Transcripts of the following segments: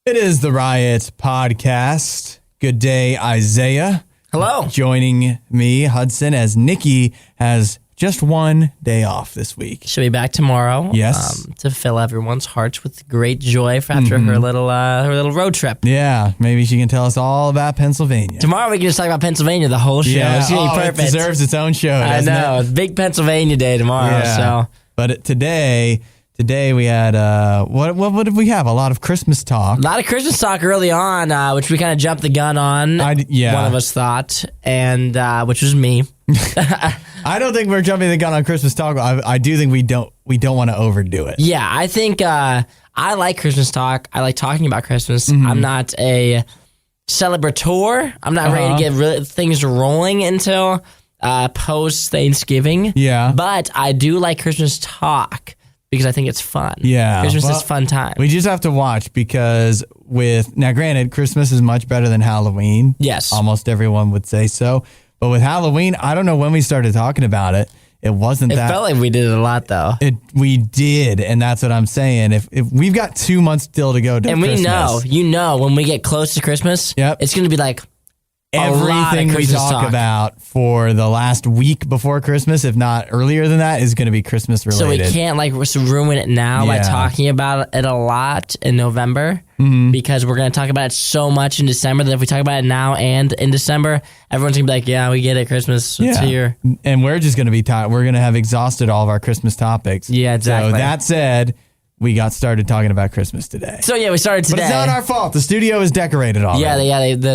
It is the Riot Podcast. Good day, Isaia. Hello. Joining me, Hudson, as Nikki has just one day off this week. She'll be back tomorrow. Yes. To fill everyone's hearts with great joy after her little road trip. Yeah, maybe she can tell us all about Pennsylvania. Tomorrow we can just talk about Pennsylvania the whole show. Yeah, It's gonna be perfect. It deserves its own show, I doesn't know. it? It's big Pennsylvania day tomorrow. Yeah. So. But today we had, what did we have? A lot of Christmas talk. A lot of Christmas talk early on, which we kind of jumped the gun on. One of us thought, and which was me. I don't think we're jumping the gun on Christmas talk. I do think we don't want to overdo it. Yeah, I think I like Christmas talk. I like talking about Christmas. I'm not a celebrator. I'm not ready to get things rolling until post Thanksgiving. Yeah, but I do like Christmas talk because I think it's fun. Yeah, Christmas is a fun time. We just have to watch because now granted, Christmas is much better than Halloween. Yes, almost everyone would say so. But with Halloween, I don't know when we started talking about it. It wasn't that. It felt like we did it a lot, though. We did, and that's what I'm saying. If we've got 2 months still to go to Christmas. And we know, when we get close to Christmas, it's going to be like everything we talk about for the last week before Christmas, if not earlier than that, is going to be Christmas related. So we can't ruin it now by talking about it a lot in November because we're going to talk about it so much in December that if we talk about it now and in December, everyone's going to be like, yeah, we get it. Christmas, it's here. And we're just going to be we're going to have exhausted all of our Christmas topics. Yeah, exactly. So that said, we got started talking about Christmas today. So we started today. But it's not our fault. The studio is decorated already.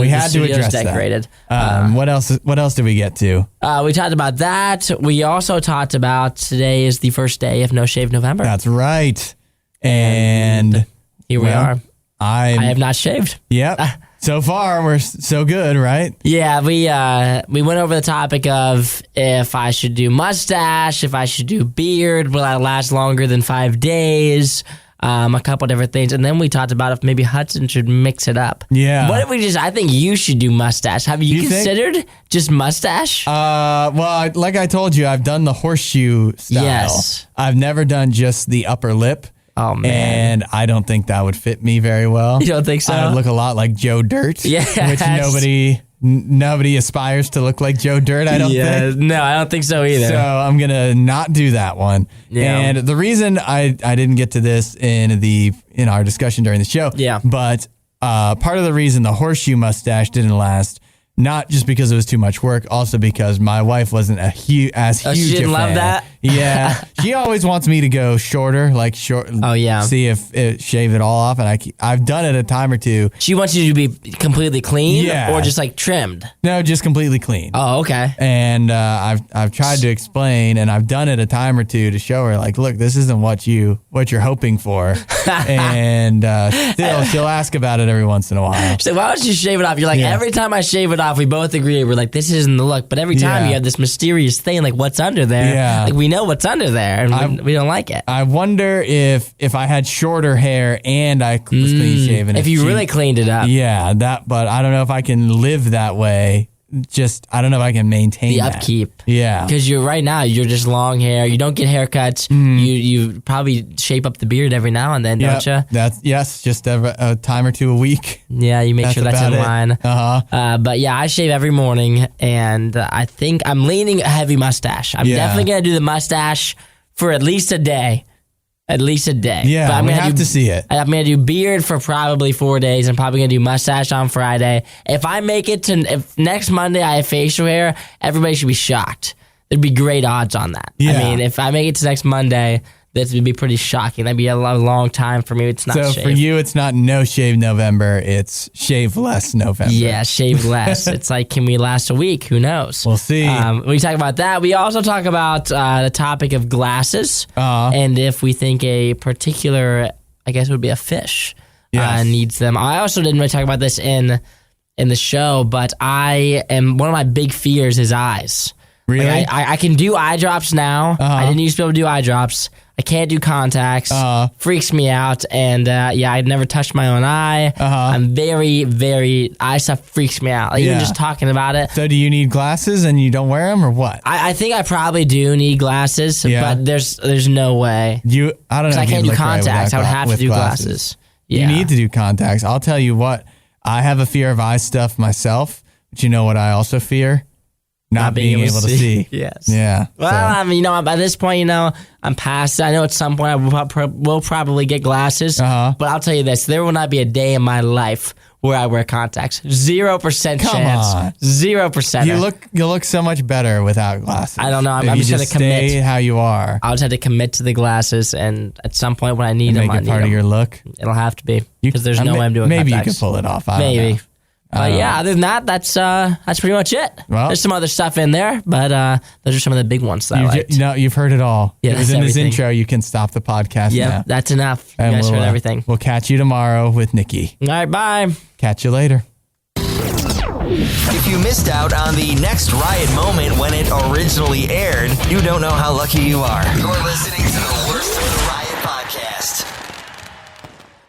We had to address decorated. That. What else did we get to? We talked about that. We also talked about today is the first day of No Shave November. That's right. And here we are. I have not shaved. Yep. So far, we're so good, right? Yeah, we went over the topic of if I should do mustache, if I should do beard, will I last longer than 5 days, a couple different things. And then we talked about if maybe Hudson should mix it up. Yeah. What if we I think you should do mustache. Have you considered just mustache? Well, like I told you, I've done the horseshoe style. Yes. I've never done just the upper lip. Oh, man. And I don't think that would fit me very well. You don't think so? I would look a lot like Joe Dirt. Yes. Which nobody aspires to look like Joe Dirt, I don't think. No, I don't think so either. So I'm going to not do that one. Yeah. And the reason I didn't get to this in our discussion during the show, but part of the reason the horseshoe mustache didn't last, not just because it was too much work, also because my wife wasn't huge she didn't love that? Yeah. She always wants me to go shorter, like short. Oh, yeah. See if shave it all off. And I've done it a time or two. She wants you to be completely clean or just like trimmed? No, just completely clean. Oh, okay. And I've tried to explain, and I've done it a time or two to show her, like, look, this isn't what you're hoping for. And still, she'll ask about it every once in a while. She's like, why don't you shave it off? You're like, every time I shave it off, we both agree. We're like, this isn't the look. But every time you have this mysterious thing, like what's under there. Yeah. Like we know what's under there, and we don't like it. I wonder if I had shorter hair and I was clean shaven. If you really cleaned it up. Yeah, but I don't know if I can live that way. I don't know if I can maintain the upkeep. Yeah. Because right now, you're just long hair. You don't get haircuts. You probably shape up the beard every now and then, don't you? Just a time or two a week. Yeah, you make sure that's in line. But yeah, I shave every morning, and I think I'm leaning a heavy mustache. I'm definitely going to do the mustache for at least a day. At least a day. Yeah, but we have to see it. I'm going to do beard for probably 4 days. I'm probably going to do mustache on Friday. If I make it if next Monday I have facial hair, everybody should be shocked. There'd be great odds on that. Yeah. I mean, if I make it to next Monday, this would be pretty shocking. That'd be a long time for me. It's not So for you, it's not no shave November. It's shave less November. Yeah, shave less. It's like, can we last a week? Who knows? We'll see. We talk about that. We also talk about the topic of glasses and if we think a particular, I guess it would be a fish, needs them. I also didn't really talk about this in the show, but one of my big fears is eyes. Really? Like I can do eye drops now. I didn't used to be able to do eye drops. I can't do contacts. Freaks me out. And I'd never touched my own eye. I'm very, very, eye stuff freaks me out. Like, even just talking about it. So do you need glasses and you don't wear them or what? I think I probably do need glasses, but there's no way. I don't know. I can't do contacts. I would have to do glasses. You need to do contacts. I'll tell you what, I have a fear of eye stuff myself, but you know what I also fear? Not being able to see. Yes. Yeah. Well, I mean, by this point, I'm past it. I know at some point I will probably get glasses, but I'll tell you this, there will not be a day in my life where I wear contacts. 0% chance. Come on. 0%. You look so much better without glasses. I don't know. I'm just going to commit. Stay how you are. I'll just have to commit to the glasses, and at some point when I need them, make it part of your look. It'll have to be because there's no way I'm doing maybe contacts. You can pull it off. I maybe. don't know. Other than that, that's pretty much it. Well, there's some other stuff in there, but those are some of the big ones that I liked. You've heard it all. Yeah, it was in this intro. You can stop the podcast now. That's enough. You guys heard everything. We'll catch you tomorrow with Nikki. All right, bye. Catch you later. If you missed out on the next Riot moment when it originally aired, you don't know how lucky you are. You're listening to the Worst of the Riot podcast.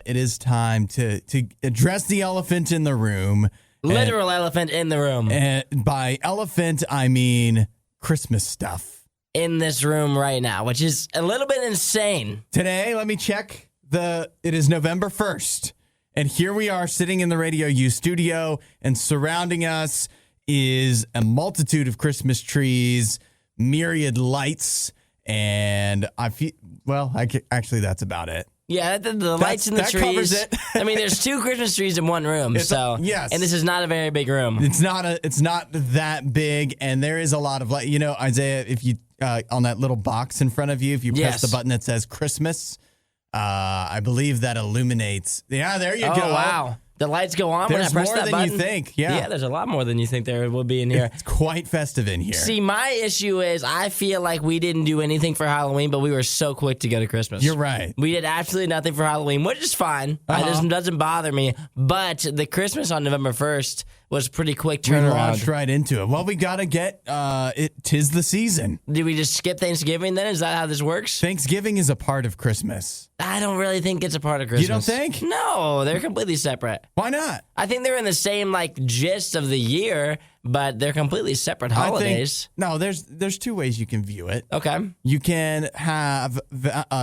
It is time to address the elephant in the room. Literal elephant in the room. And by elephant, I mean Christmas stuff. In this room right now, which is a little bit insane. Today, let me check. It is November 1st. And here we are sitting in the RadioU studio, and surrounding us is a multitude of Christmas trees, myriad lights, and actually, that's about it. Yeah, the lights in the trees. Covers it. I mean, there's 2 Christmas trees in one room, yes. And this is not a very big room. It's not that big, and there is a lot of light. Isaiah, if you on that little box in front of you, if you press the button that says Christmas, I believe that illuminates. Yeah, there you go. Oh, wow. The lights go on when I press that button? There's more than you think. Yeah, there's a lot more than you think there will be in here. It's quite festive in here. See, my issue is I feel like we didn't do anything for Halloween, but we were so quick to go to Christmas. You're right. We did absolutely nothing for Halloween, which is fine. It doesn't bother me. But the Christmas on November 1st was pretty quick turnaround. We launched right into it. Well, we got to get it. 'Tis the season. Did we just skip Thanksgiving then? Is that how this works? Thanksgiving is a part of Christmas. I don't really think it's a part of Christmas. You don't think? No, they're completely separate. Why not? I think they're in the same gist of the year, but they're completely separate holidays. There's 2 ways you can view it. Okay. You can have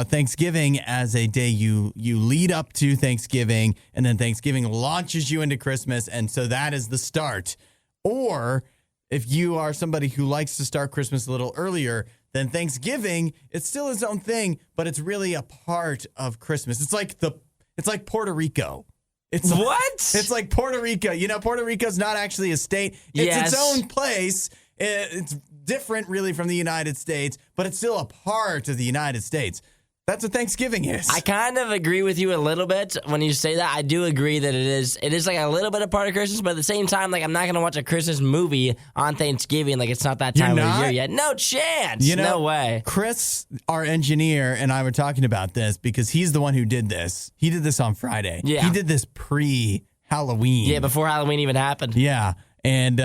Thanksgiving as a day you lead up to Thanksgiving, and then Thanksgiving launches you into Christmas, and so that is the start. Or if you are somebody who likes to start Christmas a little earlier, then Thanksgiving, it's still its own thing, but it's really a part of Christmas. It's like Puerto Rico. It's like Puerto Rico. Puerto Rico's not actually a state. It's its own place. It's different, really, from the United States, but it's still a part of the United States. That's what Thanksgiving is. I kind of agree with you a little bit when you say that. I do agree that it is like a little bit a part of Christmas, but at the same time, I'm not going to watch a Christmas movie on Thanksgiving. It's not that time of the year yet. No chance. No way. Chris, our engineer, and I were talking about this because he's the one who did this. He did this on Friday. Yeah. He did this pre-Halloween. Yeah, before Halloween even happened. Yeah. And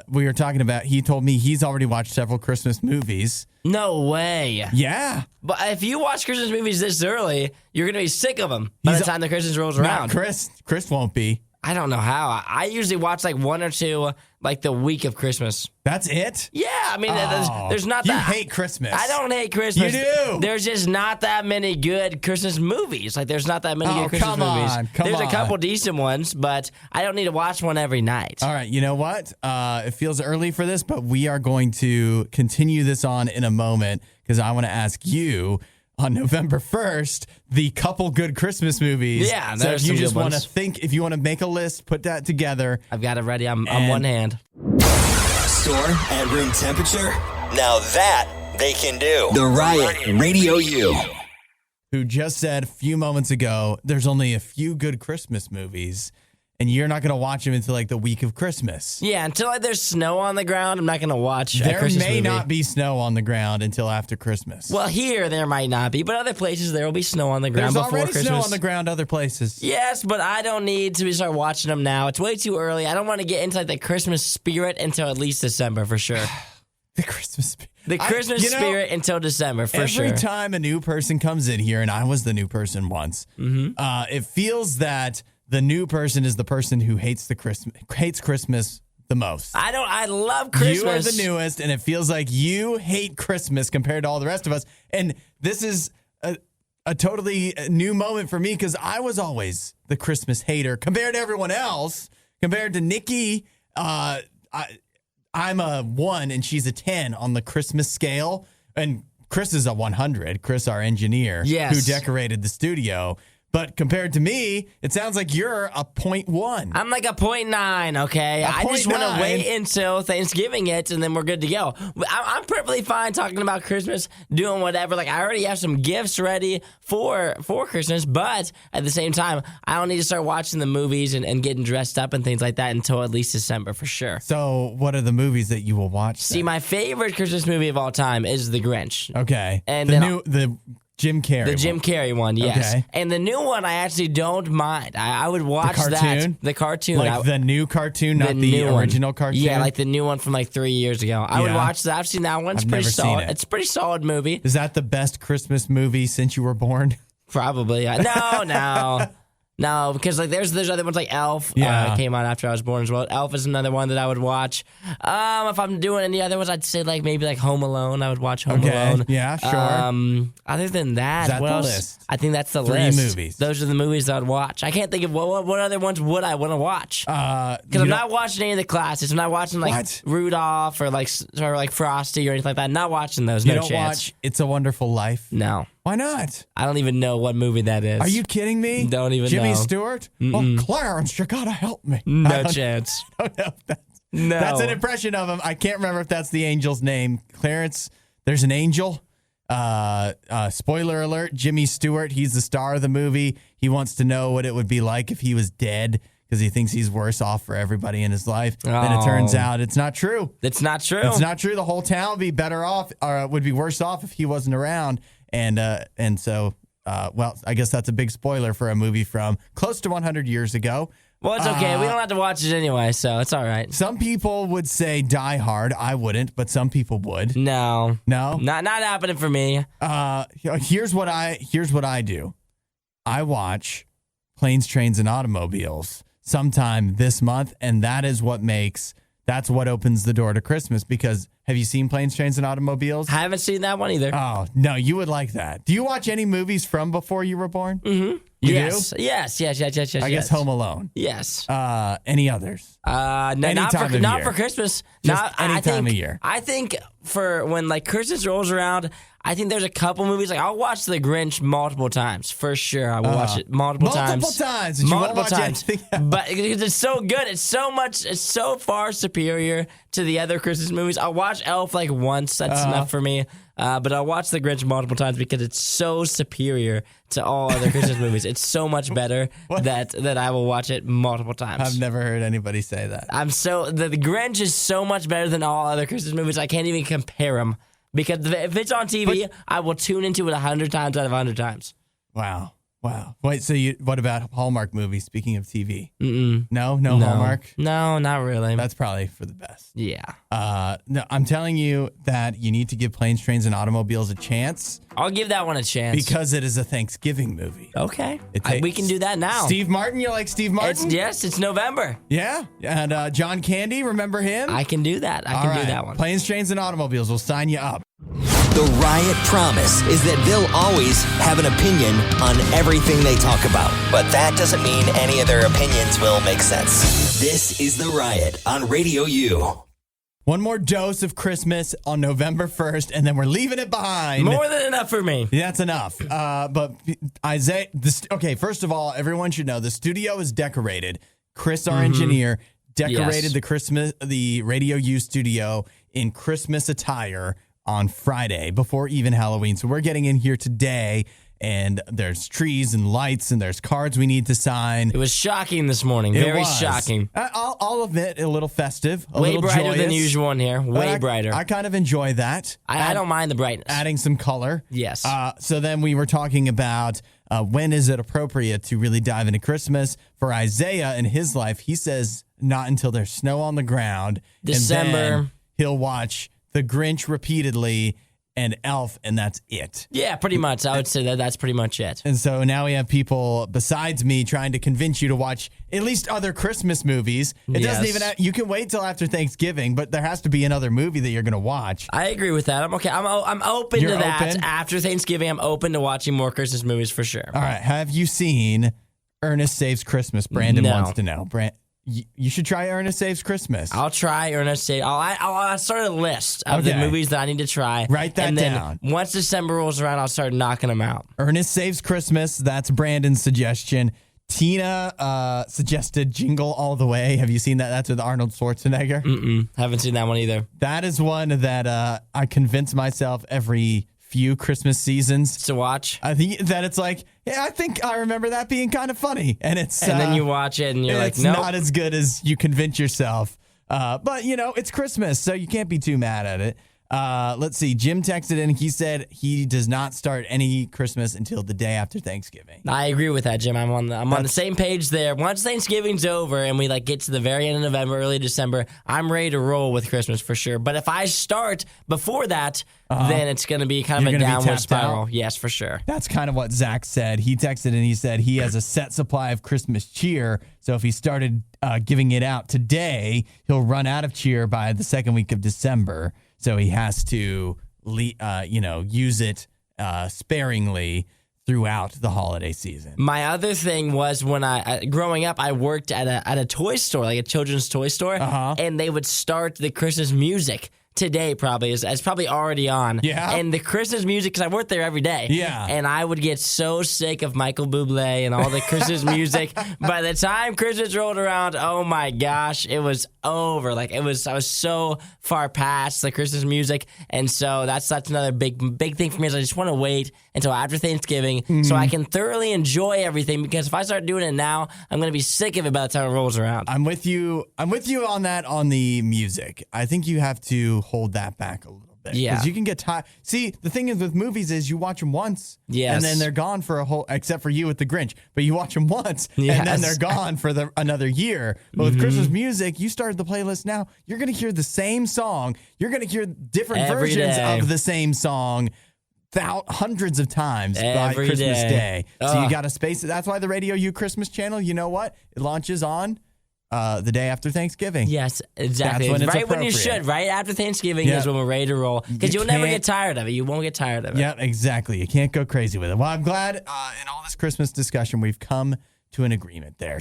we were talking about, he told me he's already watched several Christmas movies. No way. Yeah. But if you watch Christmas movies this early, you're going to be sick of them by the time the Christmas rolls around. Chris won't be. I don't know how. I usually watch 1 or 2 the week of Christmas. That's it? Yeah, I mean, there's not that. You hate Christmas. I don't hate Christmas. You do. There's just not that many good Christmas movies. There's not that many good Christmas movies. There's a couple decent ones, but I don't need to watch one every night. All right, you know what? It feels early for this, but we are going to continue this on in a moment because I want to ask you on November 1st, the couple good Christmas movies. Yeah, so if you just want to think, if you want to make a list, put that together. I've got it ready. I'm on one hand. Store at room temperature? Now that they can do. The Riot RadioU. Who just said a few moments ago, there's only a few good Christmas movies. And you're not going to watch them until the week of Christmas. Yeah, until there's snow on the ground, I'm not going to watch a Christmas movie. There may not be snow on the ground until after Christmas. Well, here there might not be, but other places there will be snow on the ground before Christmas. There's already snow on the ground other places. Yes, but I don't need to start watching them now. It's way too early. I don't want to get into the Christmas spirit until at least December for sure. The Christmas spirit. The Christmas spirit until December for sure. Every time a new person comes in here, and I was the new person once, it feels that the new person is the person who hates Christmas the most. I love Christmas. You are the newest, and it feels like you hate Christmas compared to all the rest of us. And this is a totally new moment for me because I was always the Christmas hater compared to everyone else. Compared to Nikki, I'm a 1 and she's a 10 on the Christmas scale. And Chris is a 100. Chris, our engineer, who decorated the studio. But compared to me, it sounds like you're a 0.1. I'm like a 0.9, okay? I just want to wait until Thanksgiving hits, and then we're good to go. I'm perfectly fine talking about Christmas, doing whatever. Like, I already have some gifts ready for Christmas, but at the same time, I don't need to start watching the movies and getting dressed up and things like that until at least December, for sure. So what are the movies that you will watch then? See, my favorite Christmas movie of all time is The Grinch. Okay. And the Jim Carrey. The Jim Carrey one, yes. Okay. And the new one, I actually don't mind. I would watch that. The cartoon. Like the new cartoon, not the original cartoon? Yeah, like the new one from like 3 years ago. I would watch that. I've seen that one. It's pretty solid. It's a pretty solid movie. Is that the best Christmas movie since you were born? Probably. No, because like there's other ones like Elf came out after I was born as well. Elf is another one that I would watch. If I'm doing any other ones, I'd say like maybe like Home Alone. I would watch Home Alone. Yeah, sure. Other than that, is that what the else? List? I think that's the 3 list. movies. Those are the movies that I'd watch. I can't think of what other ones would I want to watch. Because I'm not watching any of the classics. I'm not watching like Rudolph or like Frosty or anything like that. I'm not watching those. You don't watch It's a Wonderful Life? No. Why not? I don't even know what movie that is. Are you kidding me? Don't even know. Jimmy Stewart? Oh, Clarence, you gotta help me. No chance. I don't know if that's an impression of him. I can't remember if that's the angel's name. Clarence, there's an angel. Spoiler alert, Jimmy Stewart, he's the star of the movie. He wants to know what it would be like if he was dead because he thinks he's worse off for everybody in his life. Then it turns out it's not true. It's not true. It's not true. The whole town would be better off, or would be worse off if he wasn't around. And so, I guess that's a big spoiler for a movie from close to 100 years ago. Well, it's okay. We don't have to watch it anyway, so it's all right. Some people would say Die Hard. I wouldn't, but some people would. No, not happening for me. Here's what I do. I watch Planes, Trains, and Automobiles sometime this month, and that's what opens the door to Christmas. Because have you seen Planes, Trains, and Automobiles? I haven't seen that one either. Oh, no, you would like that. Do you watch any movies from before you were born? Mm-hmm. You do? Yes. I guess Home Alone. Yes. Any others? No, not for Christmas. Just any time of year. I think for when like Christmas rolls around, I think there's a couple movies like I'll watch The Grinch multiple times for sure. I will watch it multiple times. Multiple times. But it's so good. It's so far superior to the other Christmas movies. I'll watch Elf like once. That's enough for me. But I'll watch The Grinch multiple times because it's so superior to all other Christmas movies. It's so much better that I will watch it multiple times. I've never heard anybody say that. The Grinch is so much better than all other Christmas movies. I can't even compare them because if it's on TV, I will tune into it 100 times out of 100 times. Wow. Wait, so what about Hallmark movies, speaking of TV? No Hallmark? No, not really. That's probably for the best. Yeah. No, I'm telling you that you need to give Planes, Trains, and Automobiles a chance. I'll give that one a chance. Because it is a Thanksgiving movie. Okay. We can do that now. Steve Martin, you like Steve Martin? It's November. Yeah. And John Candy, remember him? I can do that. I can do that one. Planes, Trains, and Automobiles will sign you up. The Riot promise is that they'll always have an opinion on everything they talk about. But that doesn't mean any of their opinions will make sense. This is The Riot on RadioU. One more dose of Christmas on November 1st, and then we're leaving it behind. More than enough for me. Yeah, that's enough. But Isaiah, first of all, everyone should know the studio is decorated. Chris, our engineer, decorated the RadioU studio in Christmas attire on Friday before even Halloween. So we're getting in here today, and there's trees and lights, and there's cards we need to sign. It was shocking this morning. Very shocking. All of it a little festive, way brighter joyous than usual in here. Way brighter. I kind of enjoy that. I don't mind the brightness. Adding some color. Yes. So then we were talking about when is it appropriate to really dive into Christmas. For Isaiah in his life, he says not until there's snow on the ground. December. And then he'll watch The Grinch repeatedly and Elf, and that's it. Yeah, pretty much. I would say that's pretty much it. And so now we have people besides me trying to convince you to watch at least other Christmas movies. It doesn't even you can wait till after Thanksgiving, but there has to be another movie that you're going to watch. I agree with that. I'm okay. I'm open to that. After Thanksgiving, I'm open to watching more Christmas movies for sure. All right. Have you seen Ernest Saves Christmas? Brandon wants to know. You should try Ernest Saves Christmas. I'll try Ernest Saves. I'll start a list of the movies that I need to try. Write that down. Then once December rolls around, I'll start knocking them out. Ernest Saves Christmas. That's Brandon's suggestion. Tina suggested Jingle All the Way. Have you seen that? That's with Arnold Schwarzenegger. Haven't seen that one either. That is one that I convince myself every few Christmas seasons to watch. I think that it's like, yeah, I think I remember that being kind of funny, and then you watch it and you're like, no, nope. Not as good as you convince yourself. But it's Christmas, so you can't be too mad at it. Let's see. Jim texted in. He said he does not start any Christmas until the day after Thanksgiving. I agree with that, Jim. I'm on the same page there. Once Thanksgiving's over and we get to the very end of November, early December, I'm ready to roll with Christmas for sure. But if I start before that, then it's going to be kind of a downward spiral. Yes, for sure. That's kind of what Zach said. He texted and he said he has a set supply of Christmas cheer. So if he started giving it out today, he'll run out of cheer by the second week of December. So he has to, use it sparingly throughout the holiday season. My other thing was when growing up, I worked at a toy store, like a children's toy store, and they would start the Christmas music. Today probably is probably already on. Yeah. And the Christmas music, because I worked there every day. Yeah. And I would get so sick of Michael Bublé and all the Christmas music. By the time Christmas rolled around, oh my gosh, it was over. I was so far past the Christmas music. And so that's another big thing for me is I just want to wait until after Thanksgiving so I can thoroughly enjoy everything, because if I start doing it now, I'm going to be sick of it by the time it rolls around. I'm with you on that on the music. I think you have to hold that back a little bit. Yeah. Because you can get tired. See, the thing is with movies is you watch them once. Yes. And then they're gone for a whole, except for you with the Grinch. But you watch them once and then they're gone for another year. But with Christmas music, you started the playlist now. You're going to hear the same song. You're going to hear different versions of the same song hundreds of times by Christmas Day. So you got to space it. That's why the RadioU Christmas channel, you know what? It launches on the day after Thanksgiving. Yes, exactly. That's when it's right when you should. Right after Thanksgiving is when we're ready to roll. Because you'll never get tired of it. You won't get tired of it. Yeah, exactly. You can't go crazy with it. Well, I'm glad in all this Christmas discussion, we've come to an agreement there.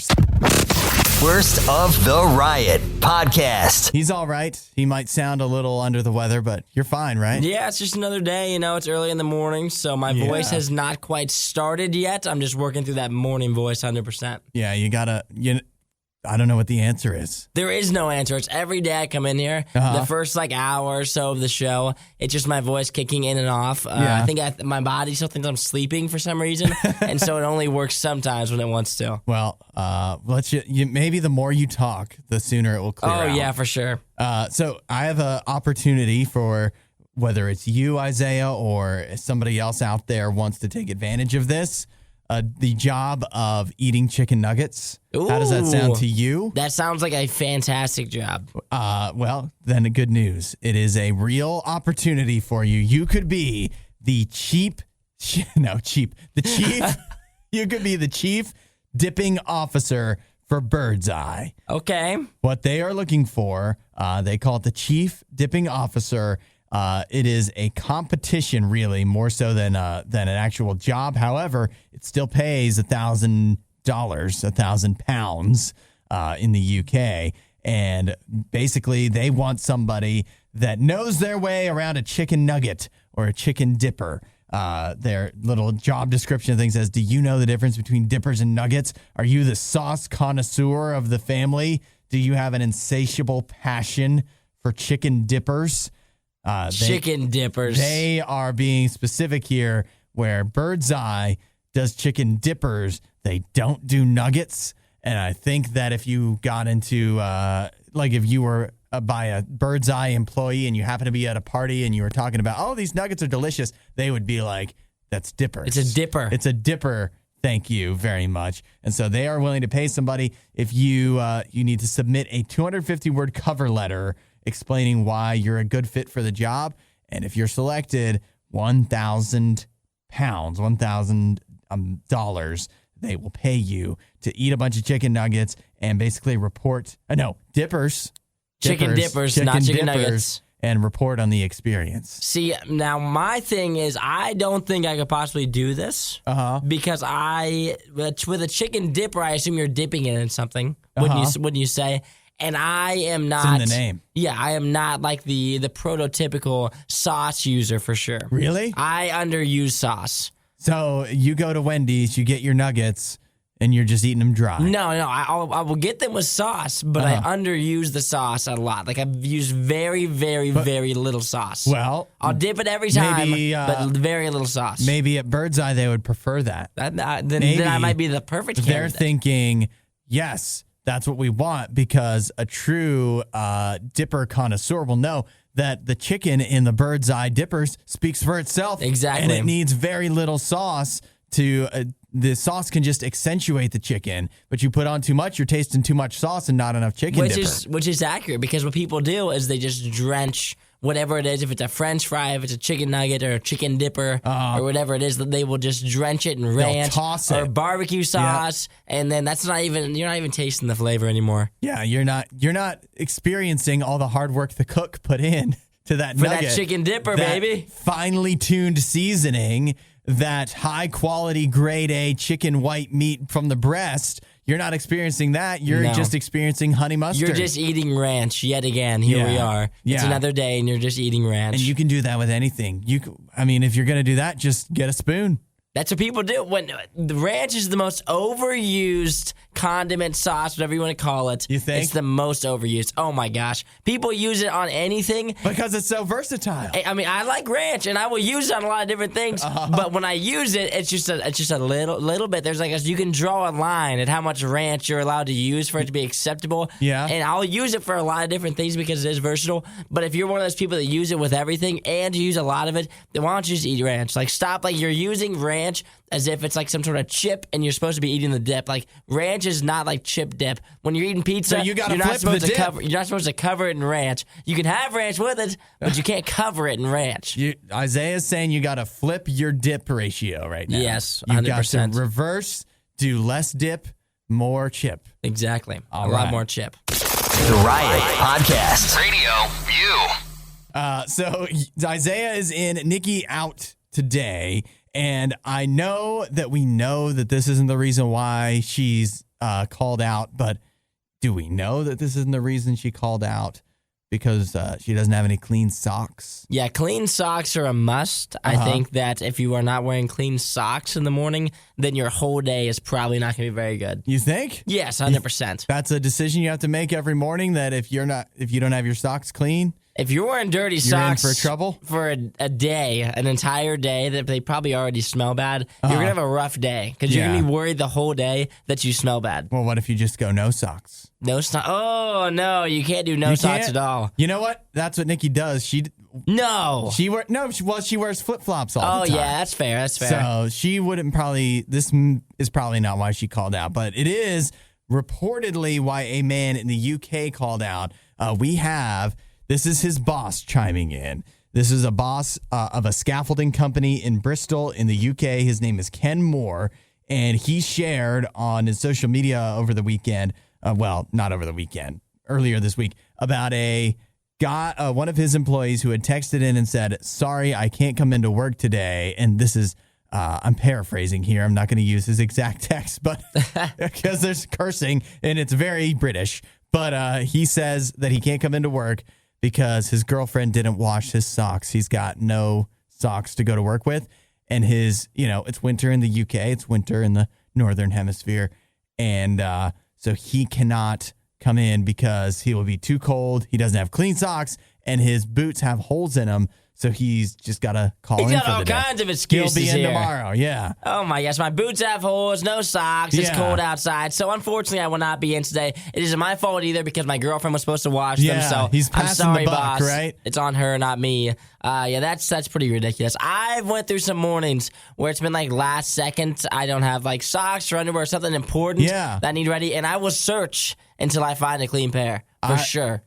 Worst of the Riot podcast. He's all right. He might sound a little under the weather, but you're fine, right? Yeah, it's just another day. It's early in the morning, so my voice has not quite started yet. I'm just working through that morning voice 100%. Yeah, I don't know what the answer is. There is no answer. It's every day I come in here. The first hour or so of the show, it's just my voice kicking in and off. I think my body still thinks I'm sleeping for some reason, and so it only works sometimes when it wants to. Well, maybe the more you talk, the sooner it will clear out. Oh, yeah, for sure. So I have an opportunity for whether it's you, Isaiah, or somebody else out there wants to take advantage of this. The job of eating chicken nuggets. Ooh, how does that sound to you? That sounds like a fantastic job. Well, then good news. It is a real opportunity for you. You could be the chief. You could be the chief dipping officer for Bird's Eye. Okay. What they are looking for, they call it the chief dipping officer. It is a competition, really, more so than an actual job. However, it still pays $1,000, £1,000 in the UK. And basically, they want somebody that knows their way around a chicken nugget or a chicken dipper. Their little job description thing says, do you know the difference between dippers and nuggets? Are you the sauce connoisseur of the family? Do you have an insatiable passion for chicken dippers? Chicken dippers. They are being specific here where Bird's Eye does chicken dippers. They don't do nuggets. And I think that if you got into, if you were by a Bird's Eye employee and you happen to be at a party and you were talking about, oh, these nuggets are delicious, they would be like, that's dippers. It's a dipper. It's a dipper. Thank you very much. And so they are willing to pay somebody if you need to submit a 250-word cover letter explaining why you're a good fit for the job. And if you're selected, £1,000, $1,000, they will pay you to eat a bunch of chicken nuggets and basically report. Dippers. Chicken dippers, not chicken nuggets. And report on the experience. See, now my thing is, I don't think I could possibly do this because with a chicken dipper, I assume you're dipping it in something. Wouldn't you say? And I am not. It's in the name. Yeah, I am not like the prototypical sauce user for sure. Really? I underuse sauce. So you go to Wendy's, you get your nuggets, and you're just eating them dry. No, I will get them with sauce, but I underuse the sauce a lot. Like I've used very, very, very little sauce. Well, I'll dip it every time, but very little sauce. Maybe at Bird's Eye they would prefer that. Then I might be the perfect candidate. They're thinking, yes, that's what we want, because a true dipper connoisseur will know that the chicken in the Bird's Eye dippers speaks for itself. Exactly. And it needs very little sauce to... the sauce can just accentuate the chicken, but you put on too much, you're tasting too much sauce and not enough chicken dipper. Which is accurate, because what people do is they just drench whatever it is, if it's a French fry, if it's a chicken nugget or a chicken dipper or whatever it is, that they will just drench it in ranch or barbecue sauce, and then you're not even tasting the flavor anymore. Yeah, you're not experiencing all the hard work the cook put in to that nugget. For that chicken dipper, that baby. Finely tuned seasoning, that high quality grade A chicken white meat from the breast. You're not experiencing that. You're just experiencing honey mustard. You're just eating ranch yet again. Here we are. It's another day and you're just eating ranch. And you can do that with anything. If you're going to do that, just get a spoon. That's what people do. When the ranch is the most overused condiment, sauce, whatever you want to call it. You think? It's the most overused. Oh my gosh. People use it on anything. Because it's so versatile. I like ranch and I will use it on a lot of different things. But when I use it, it's just a little bit. There's you can draw a line at how much ranch you're allowed to use for it to be acceptable. Yeah. And I'll use it for a lot of different things because it is versatile. But if you're one of those people that use it with everything and you use a lot of it, then why don't you just eat ranch? Stop. You're using ranch as if it's some sort of chip and you're supposed to be eating the dip. Ranch is not like chip dip. When you're eating pizza, so you're not supposed to cover it in ranch. You can have ranch with it, but you can't cover it in ranch. Isaiah's saying you got to flip your dip ratio right now. Yes, 100%. You got to reverse, do less dip, more chip. Exactly. A lot more chip. The Riot Podcast. RadioU. So Isaiah is in, Nikki out today. And I know that this isn't the reason why she's called out, but do we know that this isn't the reason she called out? Because she doesn't have any clean socks? Yeah, clean socks are a must. I think that if you are not wearing clean socks in the morning, then your whole day is probably not going to be very good. You think? Yes, 100%. That's a decision you have to make every morning, that if you don't have your socks clean, if you're wearing dirty socks in for trouble for a day, an entire day, that they probably already smell bad, you're going to have a rough day because you're going to be worried the whole day that you smell bad. Well, what if you just go no socks? No socks? Oh, no, you can't do no socks at all. You know what? That's what Nikki does. She wears flip-flops all the time. Oh, yeah, that's fair. So she wouldn't this is probably not why she called out, but it is reportedly why a man in the UK called out. This is his boss chiming in. This is a boss of a scaffolding company in Bristol in the UK. His name is Ken Moore, and he shared on his social media over the weekend, not over the weekend, earlier this week, about one of his employees who had texted in and said, "Sorry, I can't come into work today." And this is, I'm paraphrasing here. I'm not going to use his exact text, but because there's cursing and it's very British. But he says that he can't come into work because his girlfriend didn't wash his socks. He's got no socks to go to work with. And it's winter in the UK. It's winter in the Northern Hemisphere. And so he cannot come in because he will be too cold. He doesn't have clean socks and his boots have holes in them. So he's just got to call in for the day. He's got all kinds of excuses He'll be in here. tomorrow, yeah. Oh, my gosh, my boots have holes, no socks, it's cold outside. So unfortunately, I will not be in today. It isn't my fault either because my girlfriend was supposed to wash them. So he's I'm sorry, the buck, boss. Right? It's on her, not me. That's pretty ridiculous. I've went through some mornings where it's been last second. I don't have socks or underwear or something important that I need ready, and I will search until I find a clean pair for sure.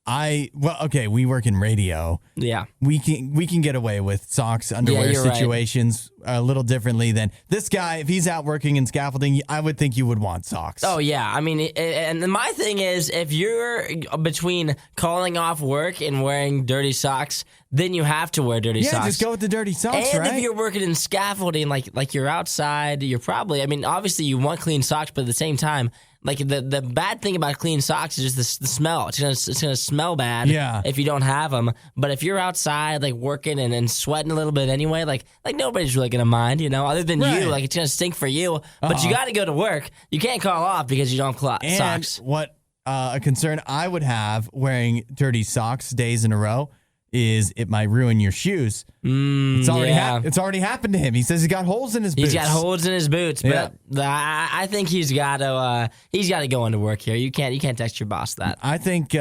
we work in radio. Yeah. We can get away with socks, underwear situations a little differently than this guy. If he's out working in scaffolding, I would think you would want socks. Oh, yeah. I mean, and my thing is, if you're between calling off work and wearing dirty socks, then you have to wear dirty socks. Yeah, just go with the dirty socks, and right? if you're working in scaffolding, like you're outside, you're probably, I mean, obviously you want clean socks, but at the same time, like the bad thing about clean socks is just the smell. It's gonna smell bad if you don't have them. But if you're outside, like working and sweating a little bit anyway, like nobody's really gonna mind, other than you. Like it's gonna stink for you. But you got to go to work. You can't call off because you don't have socks. What a concern I would have wearing dirty socks days in a row is it might ruin your shoes. It's already happened to him. He says he got holes in his boots. He's got holes in his boots, but I think he's got to go into work here. You can't text your boss that. I think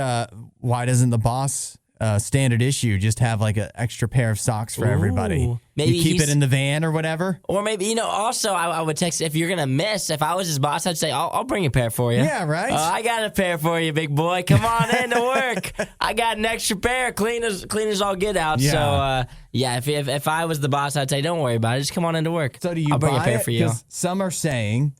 why doesn't the boss standard issue just have like an extra pair of socks for everybody? Maybe you keep it in the van or whatever. Or maybe, also I would text, if you're going to miss, if I was his boss, I'd say, I'll bring a pair for you. Yeah, right? I got a pair for you, big boy. Come on in to work. I got an extra pair. Clean as all get out. Yeah. So, if I was the boss, I'd say, don't worry about it. Just come on into work. So do you I'll bring buy a pair for you. Some are saying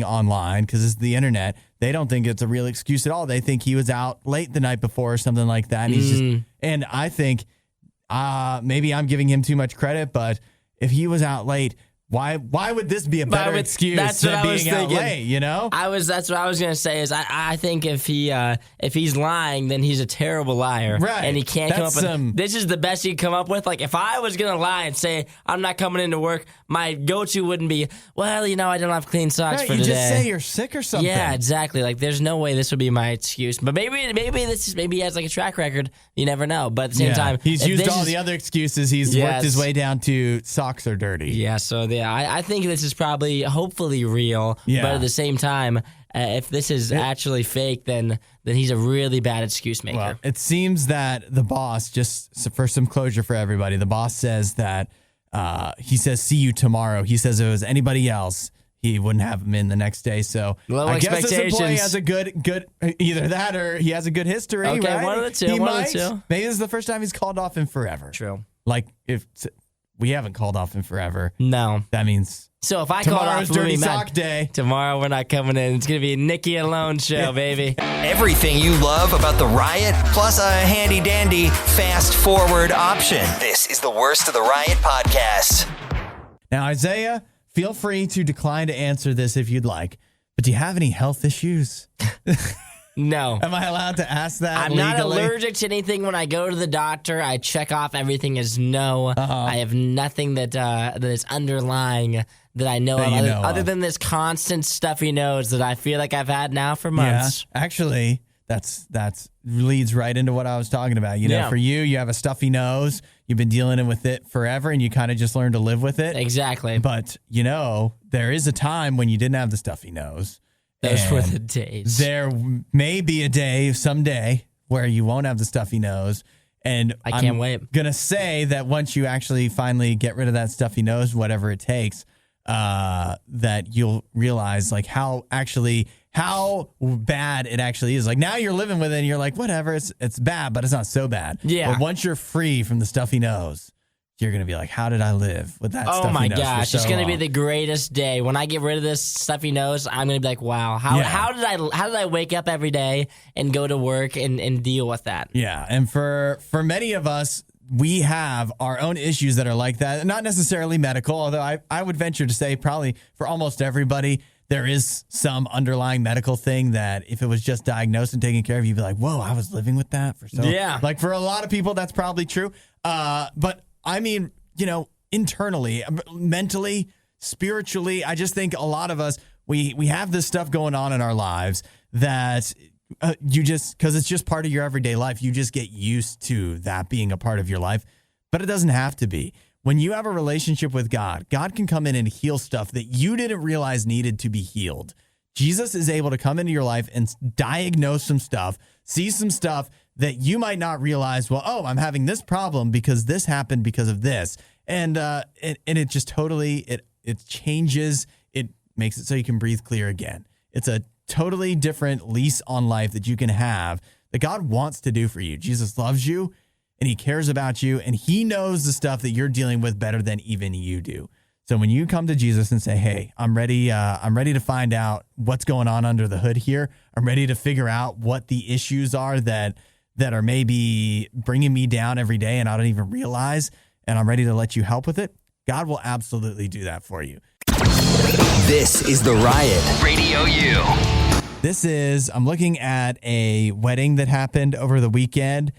online, because it's the internet, they don't think it's a real excuse at all. They think he was out late the night before or something like that. And and I think maybe I'm giving him too much credit, but if he was out late, why would this be a better excuse than being out late, That's what I was going to say is I think if he's lying, then he's a terrible liar. Right. And he can't come up with, this is the best he can come up with. Like, if I was going to lie and say, I'm not coming into work, my go-to wouldn't be, well, I don't have clean socks for today. You just say you're sick or something. Yeah, exactly. Like, there's no way this would be my excuse. But maybe he has like a track record. You never know. But at the same time, he's used all the other excuses. He's worked his way down to socks are dirty. Yeah, so I think this is hopefully real, but at the same time, if this is actually fake, then he's a really bad excuse maker. Well, it seems that the boss, just for some closure for everybody, the boss says that he says, see you tomorrow. He says if it was anybody else, he wouldn't have him in the next day. So I guess this employee has a good either that or he has a good history. Okay, right? One of the two. Maybe this is the first time he's called off in forever. True. Like if we haven't called off in forever. No. That means so if I call off dirty sock day. Tomorrow we're not coming in. It's going to be a Nikki alone show, baby. Everything you love about the Riot, plus a handy-dandy fast-forward option. This is the Worst of the Riot podcast. Now, Isaiah, feel free to decline to answer this if you'd like, but do you have any health issues? No. Am I allowed to ask that I'm legally? not allergic to anything when I go to the doctor. I check off everything as no. I have nothing that is underlying that I know of other than this constant stuffy nose that I feel like I've had now for months. Yeah, actually, that's leads right into what I was talking about. For you have a stuffy nose. You've been dealing with it forever, and you kind of just learned to live with it. Exactly. But, there is a time when you didn't have the stuffy nose. Those were the days. There may be a day someday where you won't have the stuffy nose. And I can't wait. Going to say that once you actually finally get rid of that stuffy nose, whatever it takes, that you'll realize like how bad it actually is. Like now you're living with it and you're like, whatever, it's bad, but it's not so bad. Yeah. But once you're free from the stuffy nose, you're going to be like, how did I live with that stuffy nose? Oh my gosh, it's going to be the greatest day. When I get rid of this stuffy nose, I'm going to be like, wow, how did I wake up every day and go to work and deal with that? Yeah, and for many of us, we have our own issues that are like that. Not necessarily medical, although I would venture to say probably for almost everybody, there is some underlying medical thing that if it was just diagnosed and taken care of, you'd be like, whoa, I was living with that for so long. Yeah. Like for a lot of people, that's probably true. But I mean, internally, mentally, spiritually, I just think a lot of us, we have this stuff going on in our lives that because it's just part of your everyday life, you just get used to that being a part of your life, but it doesn't have to be. When you have a relationship with God, God can come in and heal stuff that you didn't realize needed to be healed. Jesus is able to come into your life and diagnose some stuff, see some stuff that you might not realize, I'm having this problem because this happened because of this. And it just totally, it changes, it makes it so you can breathe clear again. It's a totally different lease on life that you can have that God wants to do for you. Jesus loves you, and he cares about you, and he knows the stuff that you're dealing with better than even you do. So when you come to Jesus and say, hey, I'm ready to find out what's going on under the hood here. I'm ready to figure out what the issues are that are maybe bringing me down every day and I don't even realize, and I'm ready to let you help with it. God will absolutely do that for you. This is The Riot. Radio U. I'm looking at a wedding that happened over the weekend,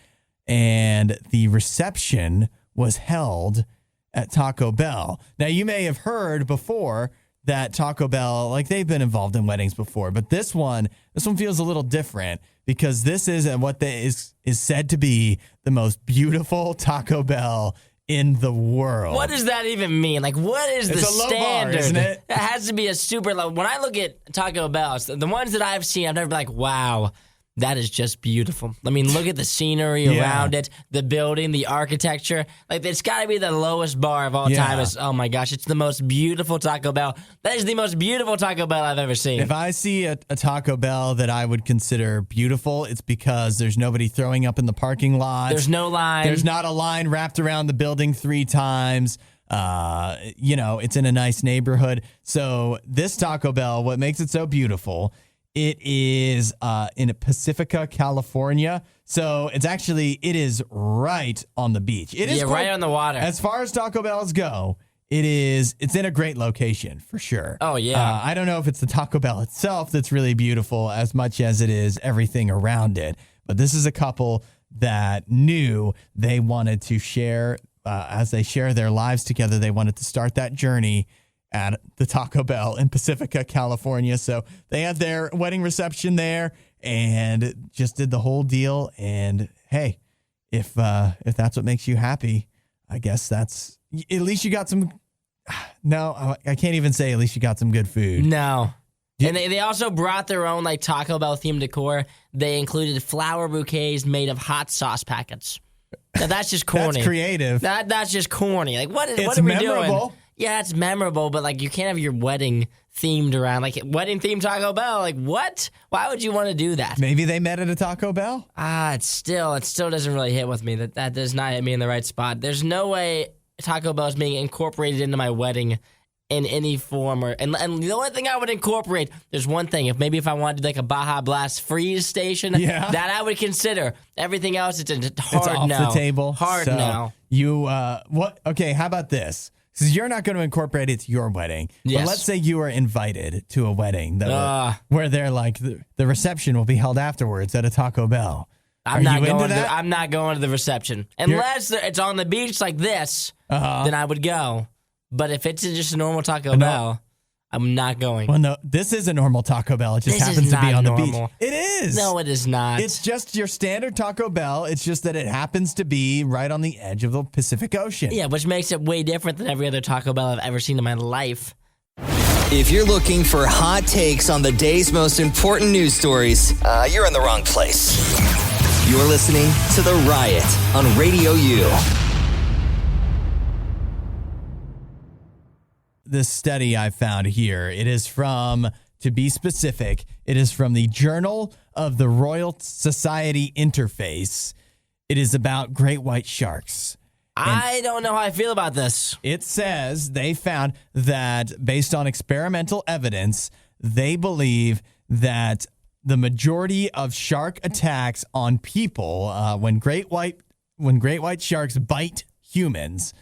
and the reception was held at Taco Bell. Now, you may have heard before that Taco Bell, like, they've been involved in weddings before, but this one feels a little different because this is what is said to be the most beautiful Taco Bell in the world. What does that even mean? Like, what is the standard? It's a low bar, isn't it? It has to be a super low. When I look at Taco Bells, the ones that I've seen, I've never been like, wow, that is just beautiful. I mean, look at the scenery around it, the building, the architecture. Like, it's got to be the lowest bar of all time. Oh my gosh, it's the most beautiful Taco Bell. That is the most beautiful Taco Bell I've ever seen. If I see a Taco Bell that I would consider beautiful, it's because there's nobody throwing up in the parking lot. There's no line. There's not a line wrapped around the building 3 times. It's in a nice neighborhood. So this Taco Bell, what makes it so beautiful, it is in Pacifica, California. So it is right on the beach. It is right on the water. As far as Taco Bells go, it's in a great location for sure. Oh, yeah. I don't know if it's the Taco Bell itself that's really beautiful as much as it is everything around it. But this is a couple that knew they wanted to share, as they share their lives together, they wanted to start that journey at the Taco Bell in Pacifica, California. So they had their wedding reception there and just did the whole deal. And hey, if that's what makes you happy, I guess that's, at least you got some, no, I can't even say at least you got some good food. No. And they also brought their own like Taco Bell themed decor. They included flower bouquets made of hot sauce packets. Now that's just corny. That's creative. That's just corny. Like what are we memorable. doing? Yeah, it's memorable, but like you can't have your wedding themed around like wedding themed Taco Bell. Like what? Why would you want to do that? Maybe they met at a Taco Bell. It still doesn't really hit with me. That does not hit me in the right spot. There's no way Taco Bell is being incorporated into my wedding in any form, and the only thing I would incorporate, there's one thing. If I wanted like a Baja Blast freeze station, that I would consider. Everything else, it's hard off no. the table. Hard so no. You what? Okay, how about this? Because you're not going to incorporate it to your wedding. Yes. But let's say you are invited to a wedding where they're like the reception will be held afterwards at a Taco Bell. I'm not going to the reception unless it's on the beach like this. Then I would go. But if it's just a normal Taco Bell, I'm not going. Well, no, this is a normal Taco Bell. It just happens to be on the beach. It is. No, it is not. It's just your standard Taco Bell. It's just that it happens to be right on the edge of the Pacific Ocean. Yeah, which makes it way different than every other Taco Bell I've ever seen in my life. If you're looking for hot takes on the day's most important news stories, you're in the wrong place. You're listening to The Riot on Radio U. This study I found here, it is from, to be specific, it is from the Journal of the Royal Society Interface. It is about great white sharks. I don't know how I feel about this. It says they found that based on experimental evidence, they believe that the majority of shark attacks on people, when great white sharks bite humans,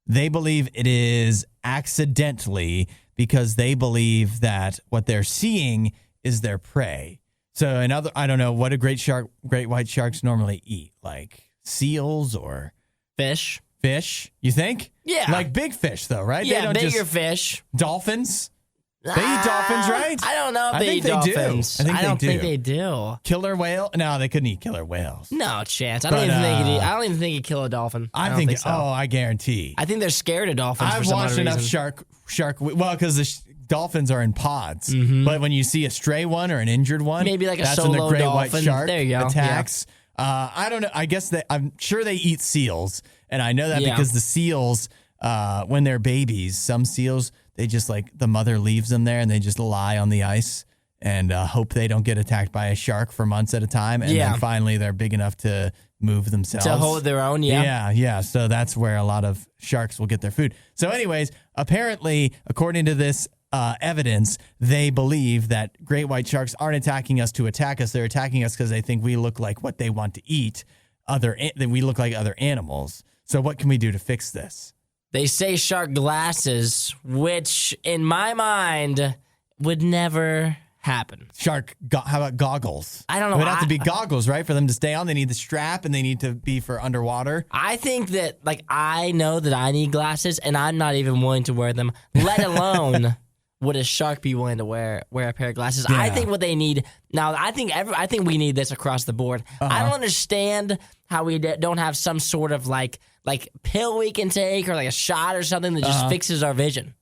they believe it is accidentally because they believe that what they're seeing is their prey. So I don't know, what do great white sharks normally eat? Like seals or fish? Fish, you think? Yeah. Like big fish though, right? Yeah, they don't bigger fish. Dolphins? They eat dolphins, right? I don't know if they eat dolphins. I don't think they do. Killer whale? No, they couldn't eat killer whales. No chance. I don't even think he'd kill a dolphin. I don't think so. Oh, I guarantee. I think they're scared of dolphins. I've watched enough shark. Well, because the dolphins are in pods. Mm-hmm. But when you see a stray one or an injured one, maybe like a that's solo when the great dolphin. white shark there you go. attacks. Yeah. I don't know. I guess I'm sure they eat seals, and I know that because the seals, when they're babies, some seals, they just like the mother leaves them there and they just lie on the ice and hope they don't get attacked by a shark for months at a time. And then finally they're big enough to move themselves. To hold their own, Yeah. So that's where a lot of sharks will get their food. So anyways, apparently, according to this evidence, they believe that great white sharks aren't attacking us to attack us. They're attacking us because they think we look like what they want to eat. We look like other animals. So what can we do to fix this? They say shark glasses, which in my mind would never happen. How about goggles? I don't know. It would have to be goggles, right? For them to stay on. They need the strap and they need to be for underwater. I think that, I know that I need glasses and I'm not even willing to wear them, let alone would a shark be willing to wear a pair of glasses. Yeah. I think what they need now, I think we need this across the board. I don't understand how we don't have some sort of like pill we can take or like a shot or something that just fixes our vision.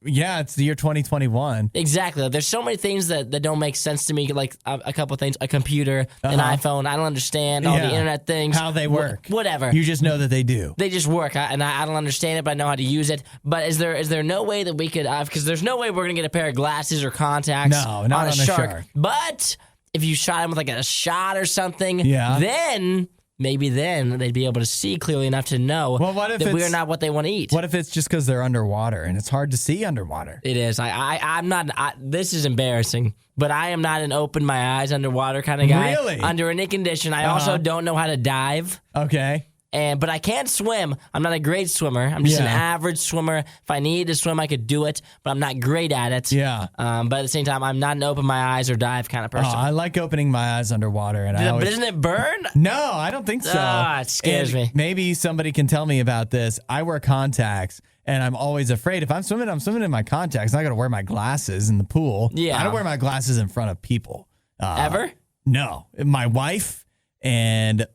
Yeah, it's the year 2021. Exactly. There's so many things that don't make sense to me, like a couple of things, a computer, an iPhone. I don't understand all the internet things. How they work. Whatever. You just know that they do. They just work, and I don't understand it, but I know how to use it. But is there no way that we could, because there's no way we're going to get a pair of glasses or contacts on a shark. But if you shot him with like a shot or something, then... maybe then they'd be able to see clearly enough to know that we're not what they want to eat. What if it's just because they're underwater and it's hard to see underwater? It is. I'm not. This is embarrassing, but I am not an open my eyes underwater kind of guy. Really? Under any condition. I also don't know how to dive. Okay. But I can swim. I'm not a great swimmer. I'm just an average swimmer. If I needed to swim, I could do it, but I'm not great at it. Yeah. But at the same time, I'm not an open my eyes or dive kind of person. I like opening my eyes underwater. But doesn't it burn? No, I don't think so. It scares me. Maybe somebody can tell me about this. I wear contacts, and I'm always afraid. If I'm swimming in my contacts. I got to wear my glasses in the pool. Yeah. I don't wear my glasses in front of people. Ever? No. My wife and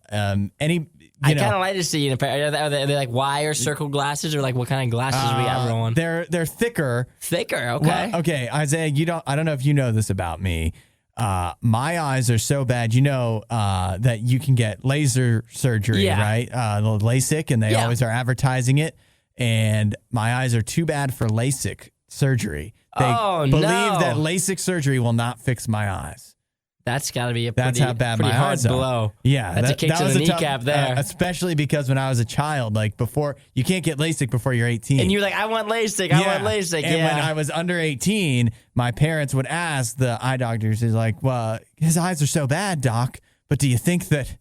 any... I kind of like to see you in a pair. Are they like wire circle glasses or like what kind of glasses we got rolling? They're thicker. Thicker, okay. Well, okay, Isaiah, I don't know if you know this about me. My eyes are so bad, that you can get laser surgery, right? The LASIK, and they always are advertising it. And my eyes are too bad for LASIK surgery. They believe that LASIK surgery will not fix my eyes. That's got to be That's how bad my hard eyes are. blow. Yeah. That's a kick to the kneecap there. Especially because when I was a child, you can't get LASIK before you're 18. And you're like, I want LASIK, I want LASIK. And when I was under 18, my parents would ask the eye doctors, he's like, well, his eyes are so bad, doc, but do you think that,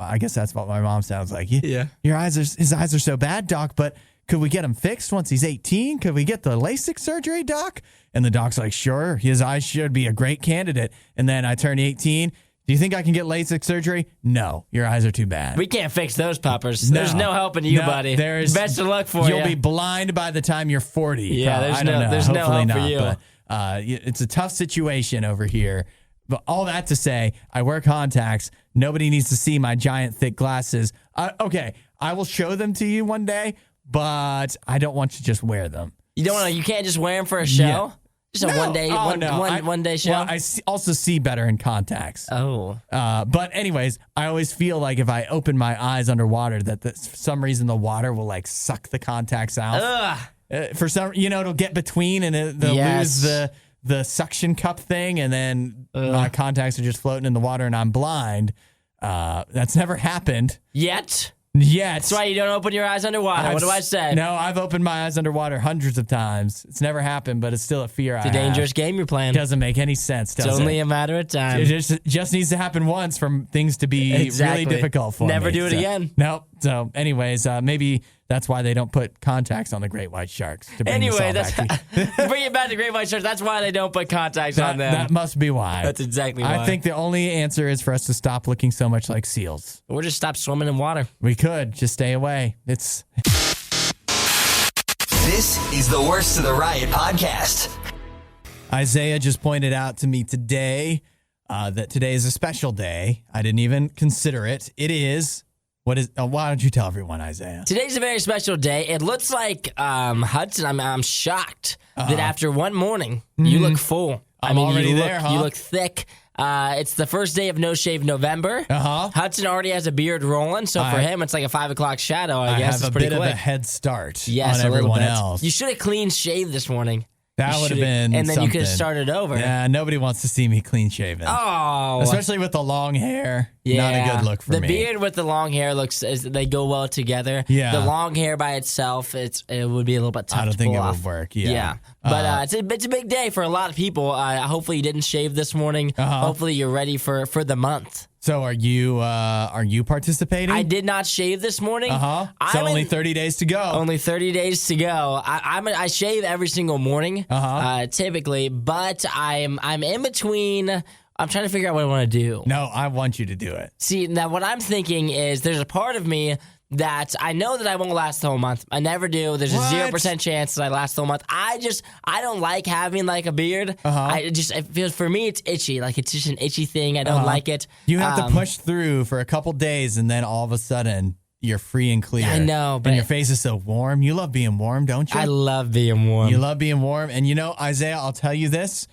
I guess that's what my mom sounds like. Yeah. His eyes are so bad, doc, but could we get him fixed once he's 18? Could we get the LASIK surgery, doc? And the doc's like, sure, his eyes should be a great candidate. And then I turn 18. Do you think I can get LASIK surgery? No, your eyes are too bad. We can't fix those puppers. No. There's no helping you, buddy. Best of luck for you. You'll be blind by the time you're 40. Yeah, there's no help for you. But, it's a tough situation over here. But all that to say, I wear contacts. Nobody needs to see my giant, thick glasses. Okay, I will show them to you one day, but I don't want you to just wear them. You don't want to. You can't just wear them for a show. Yeah. Just a one day show. Well, I also see better in contacts. Oh. But anyways, I always feel like if I open my eyes underwater, that for some reason the water will like suck the contacts out. For some, it'll get between and they'll lose the suction cup thing, and then my contacts are just floating in the water, and I'm blind. That's never happened yet. Yes. That's why you don't open your eyes underwater. What do I say? No, I've opened my eyes underwater hundreds of times. It's never happened, but it's still a fear I have. It's a dangerous game you're playing. It doesn't make any sense, does it? It's only a matter of time. It just needs to happen once for things to be really difficult for me. Never do it again. Nope. So anyways, maybe that's why they don't put contacts on the great white sharks. Anyway, bring it back to great white sharks. That's why they don't put contacts on them. That must be why. That's exactly why. I think the only answer is for us to stop looking so much like seals. Or just stop swimming in water. We could. Just stay away. This is the Worst of the Riot podcast. Isaiah just pointed out to me today that today is a special day. I didn't even consider it. It is... why don't you tell everyone, Isaiah? Today's a very special day. It looks like, Hudson, I'm shocked that after one morning, you look full. I'm already there, huh? You look thick. It's the first day of No Shave November. Hudson already has a beard rolling, so for him, it's like a 5 o'clock shadow, I guess. I have a bit of a head start on a everyone else. You should have clean shaved this morning. That would have been and then something. you could have started over. Yeah, nobody wants to see me clean shaven. Oh. Especially with the long hair. Yeah. Not a good look for me. The beard with the long hair they go well together. Yeah. The long hair by itself, it would be a little bit tough to pull off. I don't think it would work. Yeah. But it's a big day for a lot of people. Hopefully you didn't shave this morning. Hopefully you're ready for the month. So are you participating? I did not shave this morning. So only 30 days to go. Only 30 days to go. I shave every single morning, typically, but I'm in between. I'm trying to figure out what I want to do. No, I want you to do it. See, now what I'm thinking is there's a part of me that I know that I won't last the whole month. I never do. There's a 0% chance that I last the whole month. I don't like having like a beard. It feels, for me, it's itchy. Like it's just an itchy thing. I don't like it. You have to push through for a couple days and then all of a sudden you're free and clear. I know. But and your face is so warm. You love being warm, don't you? I love being warm. You love being warm. And you know, Isaiah, I'll tell you this.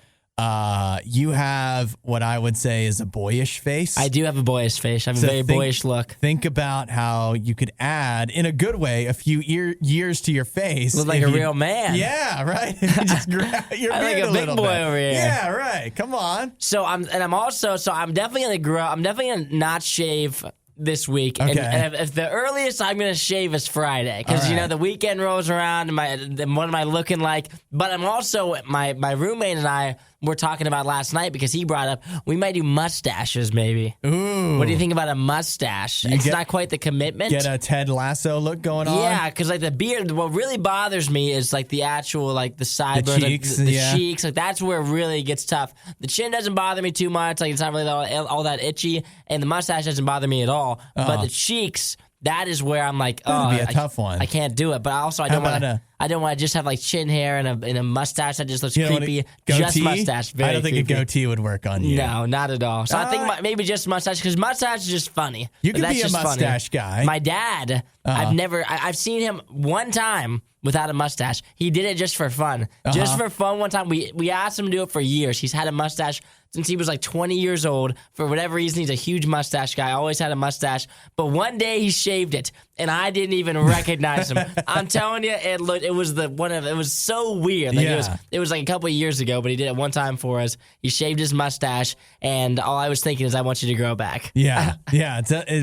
You have what I would say is a boyish face. I do have a boyish face. I have a very boyish look. Think about how you could add, in a good way, a few years to your face. Look like a real man. Yeah, right. Just grab your I beard like a big boy over here. Yeah, right. Come on. So I'm definitely gonna grow. I'm definitely gonna not shave this week. Okay. And if the earliest I'm going to shave is Friday, because, you know, the weekend rolls around and what am I looking like? But I'm also, my roommate and I were talking about last night because he brought up, we might do mustaches maybe. Ooh. What do you think about a mustache? It's not quite the commitment. Get a Ted Lasso look going on? Yeah, because like the beard, what really bothers me is like the actual, like the sideburns, the cheeks. Like that's where it really gets tough. The chin doesn't bother me too much. Like it's not really all that itchy. And the mustache doesn't bother me at all. But the cheeks, that is where I'm like, that'd be a tough one. I can't do it. But also, I don't want to just have like chin hair and a mustache that just looks creepy. Just mustache. I don't think a goatee would work on you. No, not at all. So I think maybe just mustache, because mustache is just funny. You could be a mustache guy. My dad, I've seen him one time without a mustache. He did it just for fun. Just for fun one time. We asked him to do it for years. He's had a mustache since he was like 20 years old. For whatever reason, he's a huge mustache guy. Always had a mustache. But one day he shaved it, and I didn't even recognize him. I'm telling you, it was so weird. Like it was like a couple of years ago, but he did it one time for us. He shaved his mustache, and all I was thinking is, I want you to grow back. Yeah.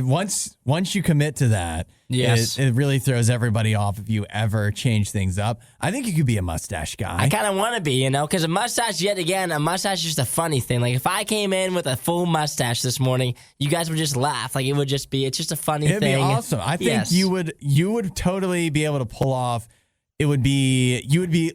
Once you commit to that, it really throws everybody off if you ever change things up. I think you could be a mustache guy. I kind of want to be, because a mustache is just a funny thing. Like if I came in with a full mustache this morning, you guys would just laugh. Like it's just a funny thing. It'd be awesome. I think you would totally be able to pull off. You would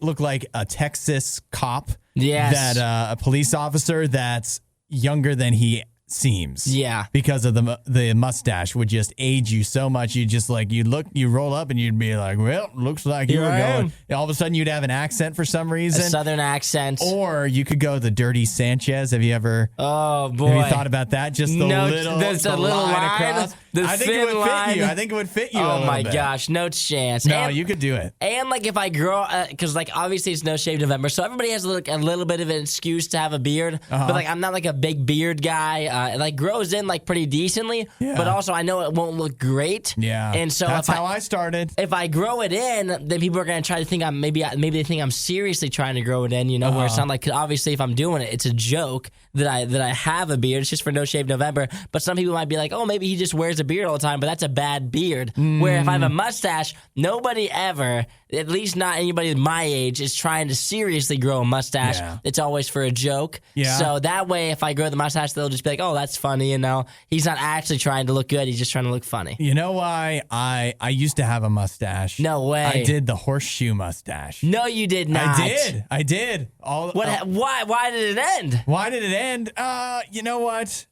look like a Texas cop. Yes. That a police officer that's younger than he seems. Yeah. Because of the mustache would just age you so much. You just you roll up and you'd be like, well, looks like you were going. All of a sudden you'd have an accent for some reason. A southern accent. Or you could go the Dirty Sanchez. Have you ever? Oh boy. Have you thought about that? Just the little line across. I think it would fit you. I think it would fit you. Oh my gosh, no chance. No, you could do it. And like if I grow, because like obviously it's No Shave November, so everybody has a little bit of an excuse to have a beard. But like I'm not like a big beard guy. It like grows in like pretty decently, but also I know it won't look great. Yeah, and so that's how I started. If I grow it in, then people are gonna try to think maybe they think I'm seriously trying to grow it in. Where it's not like, obviously if I'm doing it, it's a joke that I have a beard. It's just for No Shave November. But some people might be like, oh, maybe he just wears a beard all the time, but that's a bad beard. Where if I have a mustache, nobody ever, at least not anybody my age, is trying to seriously grow a mustache. Yeah. It's always for a joke. Yeah. So that way, if I grow the mustache, they'll just be like, oh, that's funny. He's not actually trying to look good. He's just trying to look funny. You know why I used to have a mustache? No way. I did the horseshoe mustache. No, you did not. I did. Why did it end? Why did it end? You know what?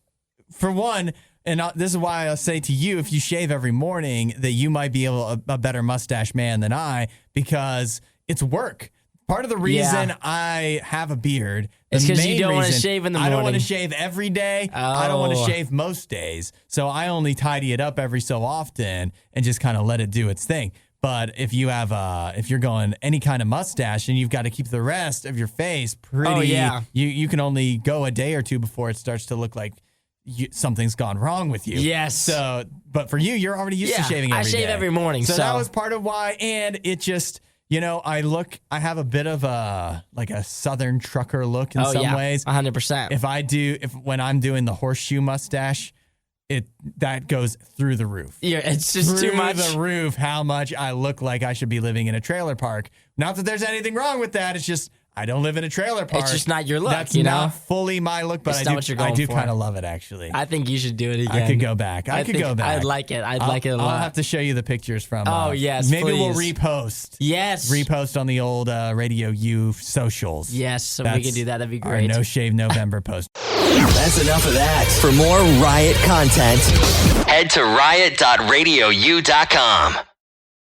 For one, and this is why I'll say to you, if you shave every morning, that you might be a better mustache man than I, because it's work. Part of the reason I have a beard is because you don't want to shave in the morning. I don't want to shave every day. I don't want to shave most days. So I only tidy it up every so often and just kind of let it do its thing. But if you have if you're going any kind of mustache and you've got to keep the rest of your face pretty, you can only go a day or two before it starts to look like something's gone wrong with you. Yes. So, but for you, you're already used to shaving every day. I shave every morning. So that was part of why, and it just, I have a bit of a Southern trucker look in some ways. 100%. When I'm doing the horseshoe mustache, that goes through the roof. Yeah, it's just too much. Through the roof, how much I look like I should be living in a trailer park. Not that there's anything wrong with that. It's just I don't live in a trailer park. It's just not your look. That's not fully my look, but I do kind of love it, actually. I think you should do it again. I could go back. I'd like it. I'd like it a lot. I'll have to show you the pictures from. Yes, maybe please. We'll repost. Yes, repost on the old RadioU socials. Yes, so we can do that. That'd be great. Our No Shave November post. That's enough of that. For more Riot content, head to riot.radiou.com.